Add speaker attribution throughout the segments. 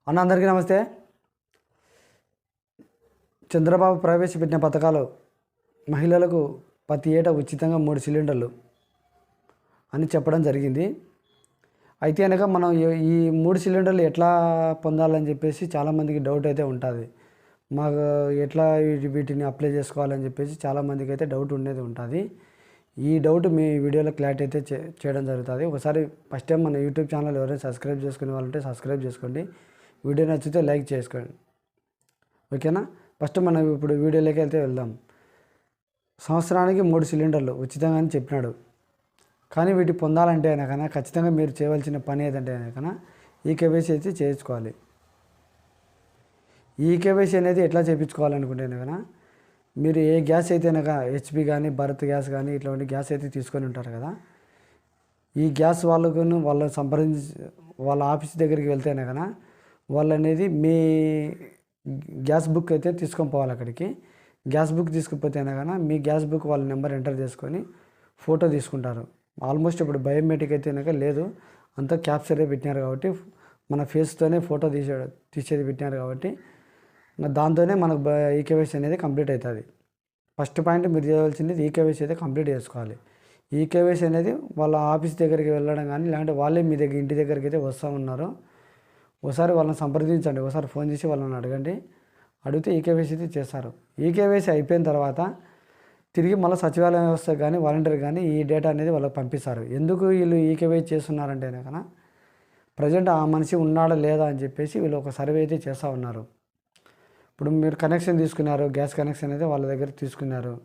Speaker 1: అన్న అందరికీ నమస్తే. చంద్రబాబు ప్రవేశపెట్టిన పథకాలు మహిళలకు ప్రతి ఏటా ఉచితంగా 3 సిలిండర్లు అని చెప్పడం జరిగింది. అయితే కనుక మనం ఈ 3 సిలిండర్లు ఎట్లా పొందాలని చెప్పేసి చాలామందికి డౌట్ అయితే ఉంటుంది. మాకు ఎట్లా వీటిని అప్లై చేసుకోవాలని చెప్పేసి చాలామందికి అయితే డౌట్ ఉండేది ఉంటుంది. ఈ డౌట్ మీ వీడియోలో క్లారిటీ అయితే చేయడం జరుగుతుంది. ఒకసారి ఫస్ట్ టైం మన యూట్యూబ్ ఛానల్ ఎవరైనా సబ్స్క్రైబ్ చేసుకునే వాళ్ళంటే సబ్స్క్రైబ్ చేసుకోండి. వీడియో నచ్చితే లైక్ చేసుకోండి, ఓకేనా. ఫస్ట్ మనం ఇప్పుడు వీడియోలోకి వెళ్తే వెళ్దాం. సంవత్సరానికి 3 సిలిండర్లు ఉచితంగా అని చెప్పినాడు. కానీ వీటి పొందాలంటే కనుక ఖచ్చితంగా మీరు చేయవలసిన పని ఏదంటే కనుక ఈకేవైసీ అయితే చేయించుకోవాలి. ఈకేవైసీ అనేది ఎట్లా చేయించుకోవాలనుకుంటే కనుక మీరు ఏ గ్యాస్ అయితే కనుక హెచ్పి కానీ భారత్ గ్యాస్ కానీ ఇట్లాంటి గ్యాస్ అయితే తీసుకొని ఉంటారు కదా, ఈ గ్యాస్ వాళ్ళను వాళ్ళ ఆఫీస్ దగ్గరికి వెళ్తే కనుక వాళ్ళు అనేది మీ గ్యాస్ బుక్ అయితే తీసుకొని పోవాలి అక్కడికి. గ్యాస్ బుక్ తీసుకుపోతే కనుక మీ గ్యాస్ బుక్ వాళ్ళ నెంబర్ ఎంటర్ చేసుకొని ఫోటో తీసుకుంటారు. ఆల్మోస్ట్ ఇప్పుడు బయోమెట్రిక్ అయితే కనుక లేదు, అంతా క్యాప్చరే పెట్టినారు కాబట్టి మన ఫేస్తోనే ఫోటో తీసేది పెట్టినారు కాబట్టి దాంతోనే మనకు ఈకేవైసీ అనేది కంప్లీట్ అవుతుంది. ఫస్ట్ పాయింట్ మీరు చేయవలసింది ఈకేవైసీ అయితే కంప్లీట్ చేసుకోవాలి. ఈకేవైసీ అనేది వాళ్ళ ఆఫీస్ దగ్గరికి వెళ్ళడం కానీ లేదంటే వాళ్ళే మీ దగ్గర ఇంటి దగ్గరికి అయితే వస్తూ ఉన్నారు. ఒకసారి వాళ్ళని సంప్రదించండి, ఒకసారి ఫోన్ చేసి వాళ్ళని అడగండి. అడిగితే ఈకేవైసీ అయితే చేస్తారు. ఈకేవైసీ అయిపోయిన తర్వాత తిరిగి మళ్ళీ సచివాలయం వ్యవస్థ కానీ వాలంటీర్ కానీ ఈ డేటా అనేది వాళ్ళకి పంపిస్తారు. ఎందుకు వీళ్ళు ఈకేవైసీ చేస్తున్నారంటే కనుక ప్రజెంట్ ఆ మనిషి ఉన్నాడా లేదా అని చెప్పేసి వీళ్ళు ఒక సర్వే అయితే చేస్తూ ఉన్నారు. ఇప్పుడు మీరు కనెక్షన్ తీసుకున్నారు, గ్యాస్ కనెక్షన్ అయితే వాళ్ళ దగ్గర తీసుకున్నారు,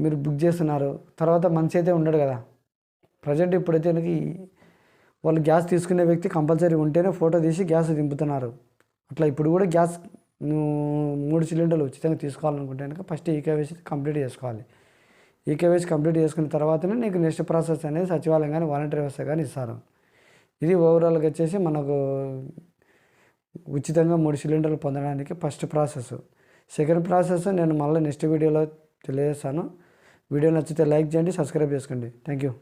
Speaker 1: మీరు బుక్ చేస్తున్నారు, తర్వాత మనిషి అయితే ఉండడు కదా. ప్రజెంట్ ఇప్పుడైతే వాళ్ళు గ్యాస్ తీసుకునే వ్యక్తి కంపల్సరీ ఉంటేనే ఫోటో తీసి గ్యాస్ దింపుతున్నారు. అట్లా ఇప్పుడు కూడా గ్యాస్ 3 సిలిండర్లు ఉచితంగా తీసుకోవాలనుకుంటే కనుక ఫస్ట్ ఈకేవైసీ కంప్లీట్ చేసుకోవాలి. ఈకేవైసీ కంప్లీట్ చేసుకున్న తర్వాతనే నీకు నెక్స్ట్ ప్రాసెస్ అనేది సచివాలయం కానీ వాలంటీర్ వ్యవస్థ కానీ ఇస్తారు. ఇది ఓవరాల్గా వచ్చేసి మనకు ఉచితంగా 3 సిలిండర్లు పొందడానికి ఫస్ట్ ప్రాసెస్. సెకండ్ ప్రాసెస్ నేను మళ్ళీ నెక్స్ట్ వీడియోలో తెలియజేస్తాను. వీడియో నచ్చితే లైక్ చేయండి, సబ్స్క్రైబ్ చేసుకోండి. Thank you.